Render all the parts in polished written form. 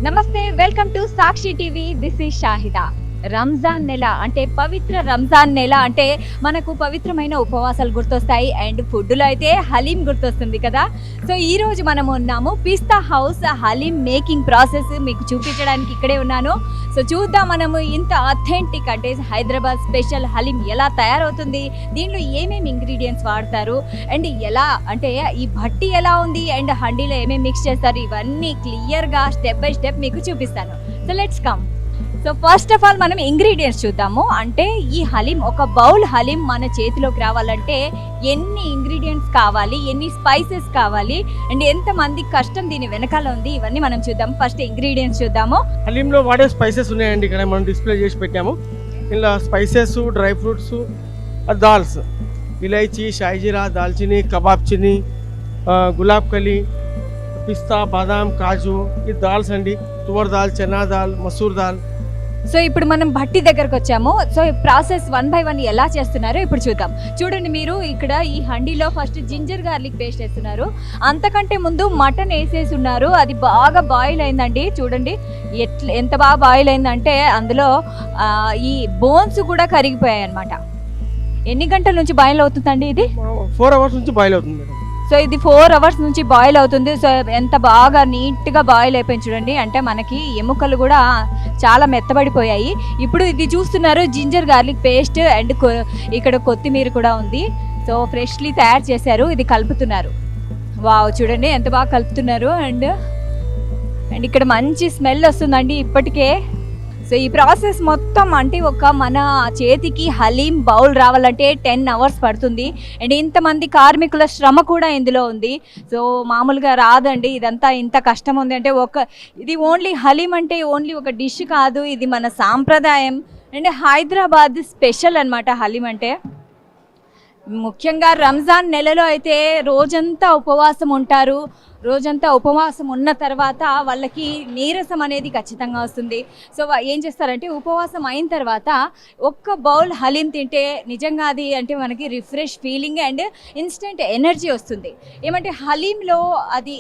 నమస్తే, welcome to Sakshi TV. This is Shahida. Ramzan నెల అంటే పవిత్ర రంజాన్ నెల అంటే మనకు పవిత్రమైన ఉపవాసాలు గుర్తొస్తాయి అండ్ ఫుడ్లో అయితే హలీం గుర్తొస్తుంది కదా. సో ఈ రోజు మనం ఉన్నాము పిస్తా హౌస్. హలీం మేకింగ్ ప్రాసెస్ మీకు చూపించడానికి ఇక్కడే ఉన్నాను. సో చూద్దాం మనము ఇంత అథెంటిక్ అంటే హైదరాబాద్ స్పెషల్ హలీం ఎలా తయారవుతుంది, దీనిలో ఏమేమి ఇంగ్రీడియంట్స్ వాడతారు అండ్ ఎలా అంటే ఈ భట్టి ఎలా ఉంది అండ్ హండీలో ఏమేమి మిక్స్ చేస్తారు, ఇవన్నీ క్లియర్గా స్టెప్ బై స్టెప్ మీకు చూపిస్తాను. So let's come. So first of all మనం ఇంగ్రీడియంట్స్ చూద్దాము. అంటే ఈ హలీం, ఒక బౌల్ హలీం మన చేతిలోకి రావాలంటే ఎన్ని ఇంగ్రీడియంట్స్ కావాలి, ఎన్ని స్పైసెస్ కావాలి అండ్ ఎంతమంది కష్టం దీని వెనకాల ఉంది, ఇవన్నీ మనం చూద్దాం. ఫస్ట్ ఇంగ్రీడియంట్స్ చూద్దాము. హలీంలో వాడే స్పైసెస్ ఉన్నాయండి, ఇక్కడ మనం డిస్ప్లే చేసి పెట్టాము. ఇలా స్పైసెస్, డ్రై ఫ్రూట్స్, దాల్స్, ఇలైచీ, షాయిజీరా, దాల్చిని, కబాబ్ చిని, గులాబ్ కలి, పిస్తా, బాదాం, కాజు. ఈ దాల్స్ అండి, తువర్ దాల్, చనా దాల్, మసూర్ దాల్. సో ఇప్పుడు మనం భట్టి దగ్గరకు వచ్చాము. సో ఈ ప్రాసెస్ 1 by 1 ఎలా చేస్తున్నారో ఇప్పుడు చూద్దాం. చూడండి, మీరు ఇక్కడ ఈ హండీలో ఫస్ట్ జింజర్ గార్లిక్ పేస్ట్ వేస్తున్నారు. అంతకంటే ముందు మటన్ వేసేసి ఉన్నారు. అది బాగా బాయిల్ అయిందండి. చూడండి ఎంత బాగా బాయిల్ అయిందంటే అందులో ఈ బోన్స్ కూడా కరిగిపోయాయి అన్నమాట. ఎన్ని గంటల నుంచి బాయిల్ అవుతుందండి ఇది? 4 hours నుంచి బాయిల్ అవుతుంది మేడం. సో ఇది 4 hours నుంచి బాయిల్ అవుతుంది. సో ఎంత బాగా నీట్గా బాయిల్ అయిపోయింది చూడండి. అంటే మనకి ఎముకలు కూడా చాలా మెత్తబడిపోయాయి. ఇప్పుడు ఇది చూస్తున్నారు జింజర్ గార్లిక్ పేస్ట్ అండ్ ఇక్కడ కొత్తిమీర కూడా ఉంది. సో ఫ్రెష్లీ తయారు చేశారు, ఇది కలుపుతున్నారు. వావ్, చూడండి ఎంత బాగా కలుపుతున్నారు. అండ్ ఇక్కడ మంచి స్మెల్ వస్తుందండి ఇప్పటికే. సో ఈ ప్రాసెస్ మొత్తం అంటే మన చేతికి హలీం బౌల్ రావాలంటే 10 hours పడుతుంది. అండ్ ఇంతమంది కార్మికుల శ్రమ కూడా ఇందులో ఉంది. సో మామూలుగా రాదండి, ఇదంతా ఇంత కష్టం ఉంది అంటే ఇది ఓన్లీ హలీం అంటే ఓన్లీ ఒక డిష్ కాదు, ఇది మన సాంప్రదాయం అండ్ హైదరాబాద్ స్పెషల్ అన్నమాట హలీం అంటే. ముఖ్యంగా రంజాన్ నెలలో అయితే రోజంతా ఉపవాసం ఉంటారు. రోజంతా ఉపవాసం ఉన్న తర్వాత వాళ్ళకి నీరసం అనేది ఖచ్చితంగా వస్తుంది. సో ఏం చేస్తారంటే ఉపవాసం అయిన తర్వాత ఒక్క బౌల్ హలీం తింటే నిజంగా అది అంటే మనకి refresh feeling and instant energy వస్తుంది. ఏమంటే హలీంలో అది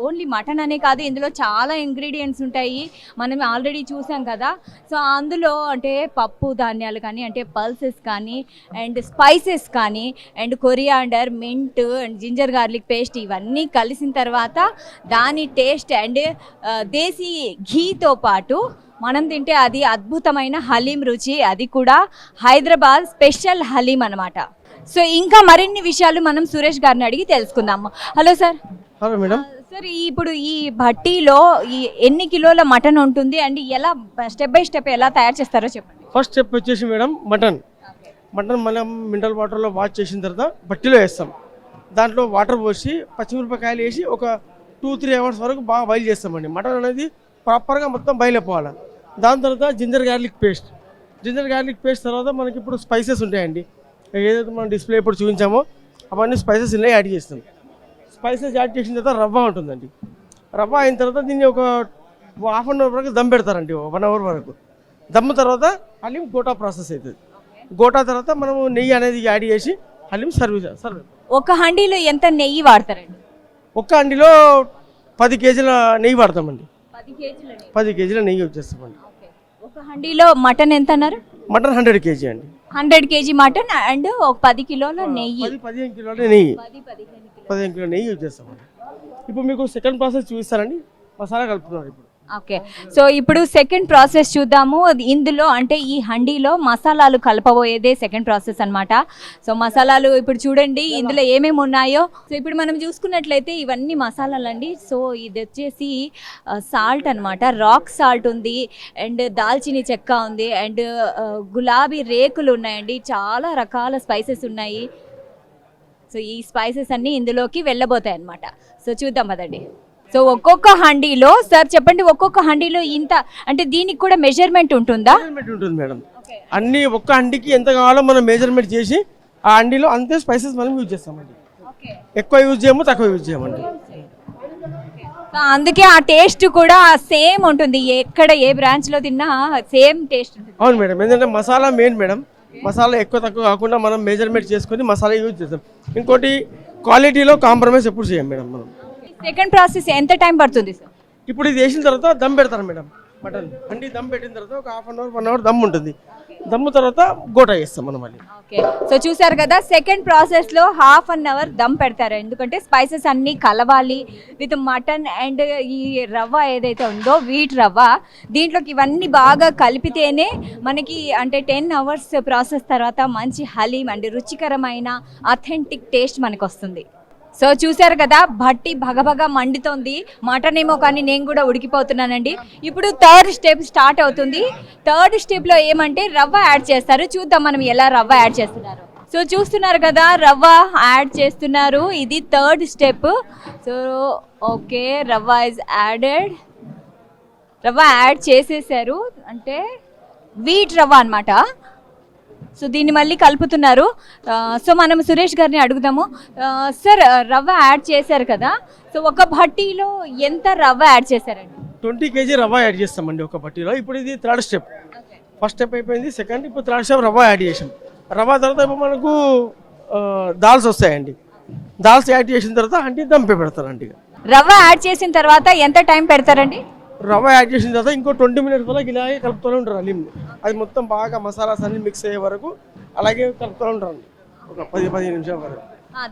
ఓన్లీ మటన్ అనే కాదు, ఇందులో చాలా ఇంగ్రీడియంట్స్ ఉంటాయి, మనం ఆల్రెడీ చూసాం కదా. సో అందులో అంటే పప్పు ధాన్యాలు కానీ అంటే పల్సెస్ కానీ అండ్ స్పైసెస్ కానీ and coriander, mint and ginger garlic paste ఇవన్నీ కలిసిన తర్వాత దాని టేస్ట్ అండ్ దేశీ ఘీతో పాటు మనం తింటే అది అద్భుతమైన హలీం రుచి, అది కూడా హైదరాబాద్ స్పెషల్ హలీం అన్నమాట. సో ఇంకా మరిన్ని విషయాలు మనం సురేష్ గారిని అడిగి తెలుసుకుందాము. Hello sir. Hello madam. Sir, ఇప్పుడు ఈ భట్టీలో ఎన్ని కిలోల మటన్ ఉంటుంది అండ్ ఎలా స్టెప్ బై స్టెప్ ఎలా తయారు చేస్తారో చెప్పండి. ఫస్ట్ స్టెప్ వచ్చేసి మేడం మటన్ మనం మినరల్ వాటర్లో వాష్ చేసిన తర్వాత భట్టిలో వేస్తాం. దాంట్లో వాటర్ పోసి పచ్చిమిరపకాయలు వేసి ఒక 2-3 hours వరకు బాగా బాయిల్ చేస్తామండి. మటన్ అనేది ప్రాపర్గా మొత్తం బాయిల్ అయిపోవాలి. దాని తర్వాత జింజర్ గార్లిక్ పేస్ట్ తర్వాత మనకి ఇప్పుడు స్పైసెస్ ఉంటాయండి, ఏదైతే మనం డిస్ప్లే ఇప్పుడు చూపించామో అవన్నీ స్పైసెస్ ఇలా యాడ్ చేస్తాం. స్పైసెస్ యాడ్ చేసిన తర్వాత రవ్వ ఉంటుందండి. రవ్వ అయిన తర్వాత దీన్ని ఒక 1/2 hour వరకు దమ్ పెడతారండి, 1 hour వరకు. దమ్ము తర్వాత హలీం గోటా ప్రాసెస్ అవుతుంది. గోటా తర్వాత మనము నెయ్యి అనేది యాడ్ చేసి హలీం సర్వ్. ఒక హండీలో ఎంత నెయ్యి వాడతారండి? ఒక్క హండీలో 10 kg నెయ్యి వాడతామండి. 10 kg నెయ్యి వచ్చేస్తామండి. ఒక హండీలో మటన్ ఎంత అన్నారు? మటన్ 100 kg అండి. 100 kg మటన్ అండ్ ఒక 10 కిలోల నెయ్యి. 15 కిలోల నెయ్యి. 15 కిలో నెయ్యి వచ్చేస్తామండి. ఇప్పుడు మీకు సెకండ్ ప్రాసెస్ చూపిస్తారండి, మసాలా కలుపుతున్నారు ఇప్పుడు. ఓకే, సో ఇప్పుడు సెకండ్ ప్రాసెస్ చూద్దాము. ఇందులో అంటే ఈ హండీలో మసాలాలు కలపబోయేదే సెకండ్ ప్రాసెస్ అన్నమాట. సో మసాలాలు ఇప్పుడు చూడండి ఇందులో ఏమేమి ఉన్నాయో. సో ఇప్పుడు మనం చూసుకున్నట్లయితే ఇవన్నీ మసాలాలు అండి. సో ఇది వచ్చేసి సాల్ట్ అన్నమాట, రాక్ సాల్ట్ ఉంది అండ్ దాల్చిని చెక్క ఉంది అండ్ గులాబీ రేకులు ఉన్నాయండి, చాలా రకాల స్పైసెస్ ఉన్నాయి. సో ఈ స్పైసెస్ అన్నీ ఇందులోకి వెళ్ళబోతాయి అన్నమాట. సో చూద్దాం పదండి. సో ఒక్కొక్క హండీలో సార్ చెప్పండి, ఒక్కొక్క హండీలో ఇంత అంటే దీనికి కూడా మెజర్మెంట్ ఉంటుందా? మెజర్మెంట్ ఉంటుంది మేడం. అన్ని ఒక్క హండీకి ఎంత కావాలో మనం మెజర్మెంట్ చేసి ఆ హండీలో అంతే స్పైసెస్ మనం యూజ్ చేస్తామండి. ఎక్కువ యూజ్ చేయము, తక్కువ యూజ్ చేయమండి. అందుకే ఆ టేస్ట్ కూడా సేమ్ ఉంటుంది, ఎక్కడ ఏ బ్రాంచ్లో తిన్నా సేమ్ టేస్ట్ ఉంటుంది. అవును మేడం, ఎందుకంటే మసాలా మెయిన్ మేడం. మసాలా ఎక్కువ తక్కువ కాకుండా మనం మెజర్మెంట్ చేసుకొని మసాలా యూజ్ చేస్తాం. ఇంకోటి క్వాలిటీలో కాంప్రమైజ్ ఎప్పుడు చేయం మేడం మనం. సెకండ్ ప్రాసెస్ ఎంత టైం పడుతుంది సార్? ఇప్పుడు ఇది వేసిన తర్వాత దమ్ పెడతారు మేడం మటన్ అంటే దమ్ పెట్టిన తర్వాత ఒక half an hour 1 hour dum ఉంటుంది. దమ్ము తర్వాత గోటా వేస్తాం మనం మళ్ళీ. ఓకే, సో చూసారు కదా సెకండ్ ప్రాసెస్లో హాఫ్ అన్ అవర్ దమ్ పెడతారు. ఎందుకంటే స్పైసెస్ అన్నీ కలవాలి విత్ మటన్ అండ్ ఈ రవ్వ ఏదైతే ఉందో వీట్ రవ్వ, దీంట్లోకి ఇవన్నీ బాగా కలిపితేనే మనకి అంటే 10 అవర్స్ ప్రాసెస్ తర్వాత మంచి హలీం అండ్ రుచికరమైన అథెంటిక్ టేస్ట్ మనకు వస్తుంది. సో చూసారు కదా భట్టి భగభగ మండుతోంది, మటన్ ఏమో కానీ నేను కూడా ఉడికిపోతున్నానండి. ఇప్పుడు థర్డ్ స్టెప్ స్టార్ట్ అవుతుంది. థర్డ్ స్టెప్లో ఏమంటే రవ్వ యాడ్ చేస్తారు. చూద్దాం మనం ఎలా రవ్వ యాడ్ చేస్తున్నారు. సో చూస్తున్నారు కదా రవ్వ యాడ్ చేస్తున్నారు, ఇది థర్డ్ స్టెప్. సో ఓకే, రవ్వ ఇస్ యాడెడ్. రవ్వ యాడ్ చేసేసారు, అంటే వీట్ రవ్వ అన్నమాట. సో దీన్ని మళ్ళీ కలుపుతున్నారు. సో మనం సురేష్ గారిని అడుగుదాము. సార్ రవ్వ యాడ్ చేశారు కదా, సో ఒక భట్టీలో ఎంత రవ్వ యాడ్ చేశారండి? 20 kg రవ్వ యాడ్ చేస్తామండి ఒక బట్టీలో. ఇప్పుడు ఇది థర్డ్ స్టెప్. ఫస్ట్ స్టెప్ అయిపోయింది, సెకండ్ ఇప్పుడు థర్డ్ స్టెప్ రవ్వ యాడ్ చేసాం. రవ్వ తర్వాత ఇప్పుడు మనకు దాల్స్ వస్తాయండి. దాల్స్ యాడ్ చేసిన తర్వాత అంటే దమ్ పెడతారండి. రవ్వ యాడ్ చేసిన తర్వాత ఎంత టైం పెడతారండి? రవ్వ యాడ్ చేసిన తర్వాత ఇంకో 20 minutes వరకు ఇలాగే కలుపుతూనే ఉంటారు హలీం. అది మొత్తం బాగా మసాలాస్ అన్ని మిక్స్ అయ్యే వరకు అలాగే కలుపుతూ ఉంటారు ఒక 10-15 నిమిషాల వరకు.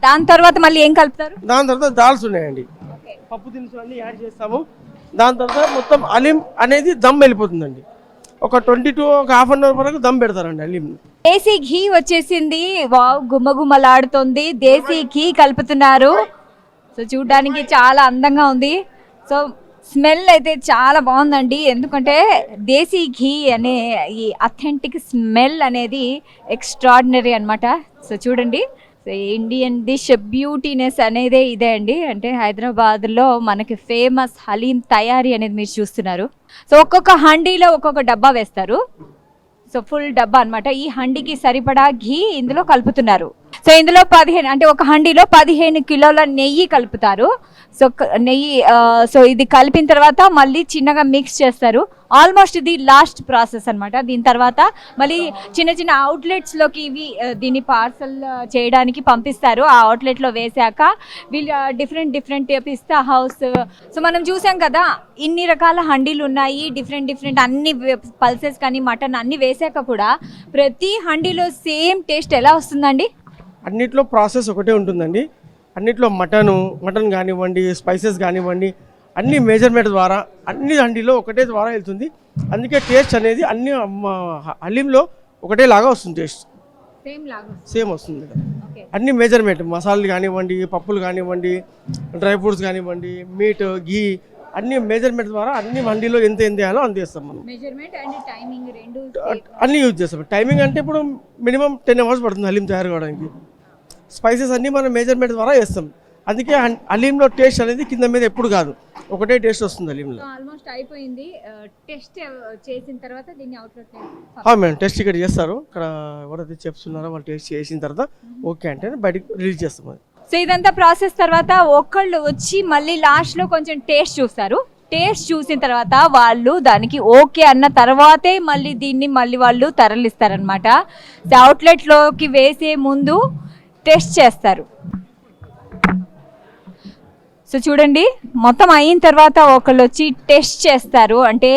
దాని తర్వాత మళ్ళీ ఏం కలుపుతారు? దాని తర్వాత దాల్స్ ఉన్నాయండి, పప్పు దినుసులు అన్నీ యాడ్ చేస్తాము. దాని తర్వాత మొత్తం హలీం అనేది దమ్ వెళ్ళిపోతుందండి. ఒక 20 to ఒక హాఫ్ అన్ అవర్ వరకు దమ్ పెడతారండి హలీం. దేశీ ఘీ వచ్చేసింది, వావ్ గుమ్మగుమ్మలాడుతుంది. దేశీ ఘీ కలుపుతున్నారు. సో చూడడానికి చాలా అందంగా ఉంది. సో స్మెల్ అయితే చాలా బాగుందండి, ఎందుకంటే దేశీ ఘీ అనే ఈ అథెంటిక్ స్మెల్ అనేది ఎక్స్ట్రాడినరీ అనమాట. సో చూడండి, సో ఇండియన్ డిష్ బ్యూటీనెస్ అనేది ఇదే అండి. అంటే హైదరాబాద్లో మనకి ఫేమస్ హలీం తయారీ అనేది మీరు చూస్తున్నారు. సో ఒక్కొక్క హండీలో ఒక్కొక్క డబ్బా వేస్తారు. సో ఫుల్ డబ్బా అనమాట. ఈ హండీకి సరిపడా ఘీ ఇందులో కలుపుతున్నారు. సో ఇందులో 15 అంటే ఒక హండీలో 15 కిలోల నెయ్యి కలుపుతారు. సో నెయ్యి సో ఇది కలిపిన తర్వాత మళ్ళీ చిన్నగా మిక్స్ చేస్తారు. ఆల్మోస్ట్ ఇది లాస్ట్ ప్రాసెస్ అనమాట. దీని తర్వాత మళ్ళీ చిన్న చిన్న అవుట్లెట్స్లోకి ఇవి దీన్ని పార్సల్ చేయడానికి పంపిస్తారు. ఆ అవుట్లెట్లో వేసాక వీళ్ళు డిఫరెంట్ పిస్తా హౌస్. సో మనం చూసాం కదా ఇన్ని రకాల హండీలు ఉన్నాయి, డిఫరెంట్ అన్ని పల్సెస్ కానీ మటన్ అన్ని వేసాక కూడా ప్రతి హండీలో సేమ్ టేస్ట్ ఎలా వస్తుందండి? అన్నిట్లో ప్రాసెస్ ఒకటే ఉంటుందండి. అన్నిట్లో మటన్ కానివ్వండి, స్పైసెస్ కానివ్వండి, అన్ని మెజర్మెంట్ ద్వారా అన్ని హండీలో ఒకటే ద్వారా వెళ్తుంది. అందుకే టేస్ట్ అనేది అన్ని హలీంలో ఒకటే లాగా వస్తుంది. టేస్ట్ సేమ్ వస్తుంది. అన్ని మెజర్మెంట్ మసాలాలు కానివ్వండి, పప్పులు కానివ్వండి, డ్రై ఫ్రూట్స్ కానివ్వండి, మీట్ ఘీ అన్ని మెజర్మెంట్ ద్వారా అన్ని హండీలో ఎంత వేయాలో అంత వేస్తాం మనం. అన్ని యూజ్ చేస్తాం. టైమింగ్ అంటే ఇప్పుడు మినిమం 10 hours పడుతుంది హలీం తయారు కావడానికి. స్పైసెస్ అన్నీ మనం మెజర్మెంట్ ద్వారా వేస్తాం. అందుకే హలీంలో టేస్ట్ అనేది కింద మీద ఎప్పుడు కాదు, ఒకటే టేస్ట్ వస్తుంది హలీంలో. ఆల్మోస్ట్ అయిపోయింది. టెస్ట్ చేసిన తర్వాత దీన్ని అవుట్లెట్ మేడం టెస్ట్ ఇక్కడ చేస్తారు. ఇక్కడ ఎవరైతే చెప్తున్నారో వాళ్ళు టేస్ట్ చేసిన తర్వాత ఓకే అంటే బయటకు రిలీజ్ చేస్తాం. అది సో ఇదంతా ప్రాసెస్ తర్వాత ఒకళ్ళు వచ్చి మళ్ళీ లాస్ట్లో కొంచెం టేస్ట్ చూస్తారు. టేస్ట్ చూసిన తర్వాత వాళ్ళు దానికి ఓకే అన్న తర్వాతే మళ్ళీ వాళ్ళు తరలిస్తారనమాట. అవుట్లెట్లోకి వేసే ముందు టెస్ట్ చేస్తారు. సో చూడండి మొత్తం అయిన తర్వాత ఒకళ్ళు వచ్చి టెస్ట్ చేస్తారు. అంటే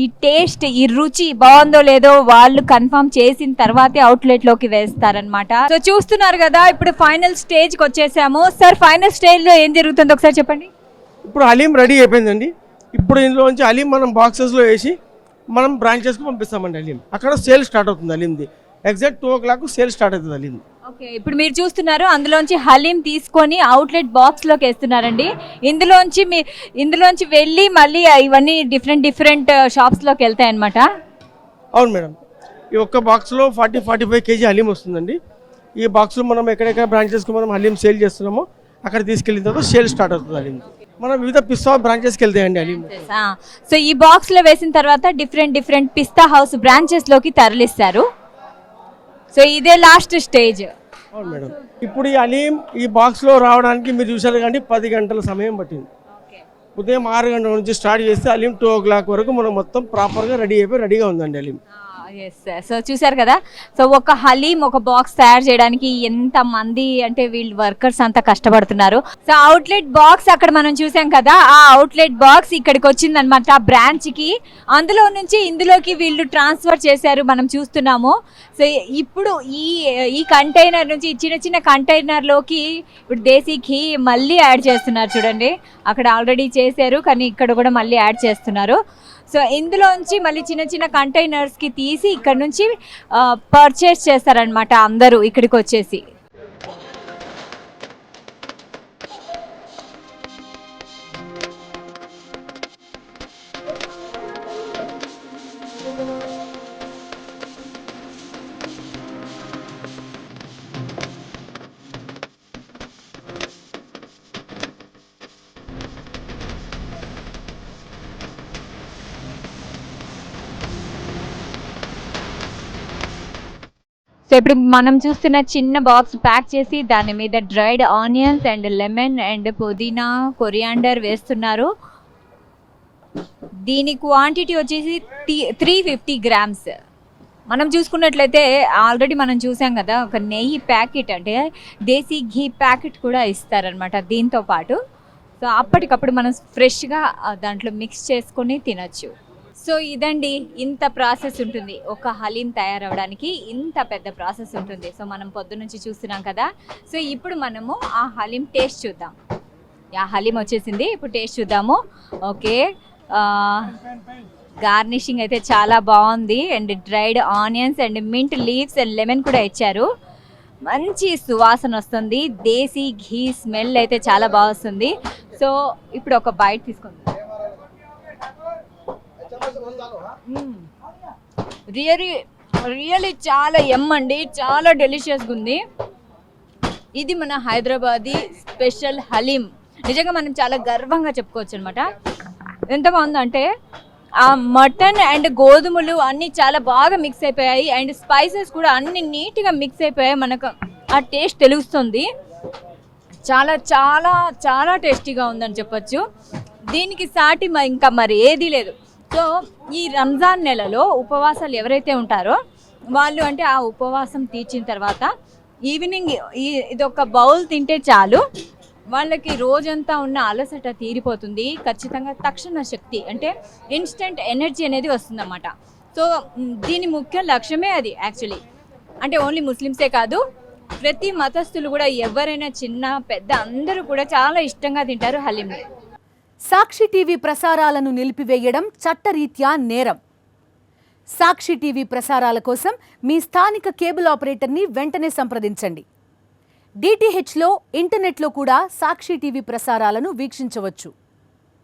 ఈ టేస్ట్ ఈ రుచి బాగుందో లేదో వాళ్ళు కన్ఫర్మ్ చేసిన తర్వాతే అవుట్లెట్లోకి వేస్తారనమాట. సో చూస్తున్నారు కదా ఇప్పుడు ఫైనల్ స్టేజ్కి వచ్చేసాము. సార్ ఫైనల్ స్టేజ్లో ఏం జరుగుతుందో ఒకసారి చెప్పండి. ఇప్పుడు హలీం రెడీ అయిపోయిందండి. ఇప్పుడు ఇందులోంచి హలీం మనం బాక్సెస్లో వేసి మనం బ్రాంచెస్కి పంపిస్తామండి. హలీం అక్కడ సేల్ స్టార్ట్ అవుతుంది. హలీంది ఎగ్జాక్ట్ 2 o'clock సేల్ స్టార్ట్ అవుతుంది హలీం. ఓకే, ఇప్పుడు మీరు చూస్తున్నారు అందులోంచి హలీం తీసుకొని అవుట్లెట్ బాక్స్లోకి వేస్తున్నారండి. ఇందులోంచి వెళ్ళి మళ్ళీ ఇవన్నీ డిఫరెంట్ షాప్స్లోకి వెళ్తాయి అనమాట. అవును మేడం, ఈ ఒక్క బాక్స్లో 40-45 kg హలీం వస్తుందండి. ఈ బాక్స్లో మనం ఎక్కడెక్కడ బ్రాంచెస్కి మనం హలీం సేల్ చేస్తున్నామో అక్కడ తీసుకెళ్ళిన తర్వాత సేల్ స్టార్ట్ అవుతుంది హలీం. మనం వివిధ పిస్తా బ్రాంచెస్కి వెళ్తాయండి హలీం. సో ఈ బాక్స్లో వేసిన తర్వాత డిఫరెంట్ పిస్తా హౌస్ బ్రాంచెస్లోకి తరలిస్తారు. సో ఇదే లాస్ట్ స్టేజ్. అవును మేడం, ఇప్పుడు ఈ హలీం ఈ బాక్స్లో రావడానికి మీరు చూసారు కానీ 10 గంటల సమయం పట్టింది. ఉదయం 6 గంటల నుంచి స్టార్ట్ చేస్తే హలీం 2 o'clock వరకు మనం మొత్తం ప్రాపర్గా రెడీగా ఉందండి హలీం. ఎస్, సో చూసారు కదా. సో ఒక హలీం ఒక బాక్స్ తయారు చేయడానికి ఎంత మంది అంటే వీళ్ళు వర్కర్స్ అంతా కష్టపడుతున్నారు. సో అవుట్లెట్ బాక్స్ అక్కడ మనం చూసాం కదా, ఆ అవుట్లెట్ బాక్స్ ఇక్కడికి వచ్చిందనమాట బ్రాంచ్ కి. అందులో నుంచి ఇందులోకి వీళ్ళు ట్రాన్స్ఫర్ చేశారు, మనం చూస్తున్నాము. సో ఇప్పుడు ఈ కంటైనర్ నుంచి చిన్న చిన్న కంటైనర్లోకి ఇప్పుడు దేశీ ఘీ మళ్ళీ యాడ్ చేస్తున్నారు. చూడండి అక్కడ ఆల్రెడీ చేశారు, కానీ ఇక్కడ కూడా మళ్ళీ యాడ్ చేస్తున్నారు. సో ఇందులోంచి మళ్ళీ చిన్న చిన్న కంటైనర్స్కి తీసి ఇక్కడ నుంచి పర్చేస్ చేస్తారనమాట అందరూ ఇక్కడికి వచ్చేసి. సో ఇప్పుడు మనం చూస్తున్న చిన్న బాక్స్ ప్యాక్ చేసి దాని మీద dried onions and lemon and పుదీనా కొరియాండర్ వేస్తున్నారు. దీని క్వాంటిటీ వచ్చేసి 350 గ్రామ్స్. మనం చూసుకున్నట్లయితే ఆల్రెడీ మనం చూసాం కదా, ఒక నెయ్యి ప్యాకెట్ అంటే దేశీ ఘీ ప్యాకెట్ కూడా ఇస్తారనమాట దీంతో పాటు. సో అప్పటికప్పుడు మనం ఫ్రెష్గా దాంట్లో మిక్స్ చేసుకొని తినచ్చు. సో ఇదండి, ఇంత ప్రాసెస్ ఉంటుంది ఒక హలీం తయారవడానికి, ఇంత పెద్ద ప్రాసెస్ ఉంటుంది. సో మనం పొద్దునుంచి చూస్తున్నాం కదా. సో ఇప్పుడు మనము ఆ హలీం టేస్ట్ చూద్దాం. ఆ హలీం వచ్చేసింది, ఇప్పుడు టేస్ట్ చూద్దాము. ఓకే, గార్నిషింగ్ అయితే చాలా బాగుంది and dried onions and mint leaves and lemon కూడా ఇచ్చారు. మంచి సువాసన వస్తుంది, దేశీ ఘీ స్మెల్ అయితే చాలా బాగా వస్తుంది. సో ఇప్పుడు ఒక బైట్ తీసుకుందాం. రియలీ చాలా అండి, చాలా డెలిషియస్గా ఉంది. ఇది మన హైదరాబాదీ స్పెషల్ హలీం. నిజంగా మనం చాలా గర్వంగా చెప్పుకోవచ్చు అనమాట. ఎంత బాగుందంటే ఆ మటన్ అండ్ గోధుమలు అన్నీ చాలా బాగా మిక్స్ అయిపోయాయి అండ్ స్పైసెస్ కూడా అన్ని నీట్గా మిక్స్ అయిపోయాయి. మనకు ఆ టేస్ట్ తెలుస్తుంది. చాలా చాలా చాలా టేస్టీగా ఉందని చెప్పొచ్చు. దీనికి సాటి ఇంకా మరి ఏదీ లేదు. సో ఈ రంజాన్ నెలలో ఉపవాసాలు ఎవరైతే ఉంటారో వాళ్ళు అంటే ఆ ఉపవాసం తీర్చిన తర్వాత ఈవినింగ్ ఇదొక బౌల్ తింటే చాలు, వాళ్ళకి రోజంతా ఉన్న అలసట తీరిపోతుంది. ఖచ్చితంగా తక్షణ శక్తి అంటే ఇన్స్టెంట్ ఎనర్జీ అనేది వస్తుందన్నమాట. సో దీని ముఖ్య లక్ష్యమే అది యాక్చువల్లీ. అంటే ఓన్లీ ముస్లిమ్సే కాదు, ప్రతి మతస్థులు కూడా ఎవరైనా చిన్న పెద్ద అందరూ కూడా చాలా ఇష్టంగా తింటారు హలీంని. సాక్షి టీవీ ప్రసారాలను నిలిపివేయడం చట్టరీత్యా నేరం. సాక్షి టీవీ ప్రసారాల కోసం మీ స్థానిక కేబుల్ ఆపరేటర్ని వెంటనే సంప్రదించండి. DTHలో ఇంటర్నెట్లో కూడా సాక్షి టీవీ ప్రసారాలను వీక్షించవచ్చు.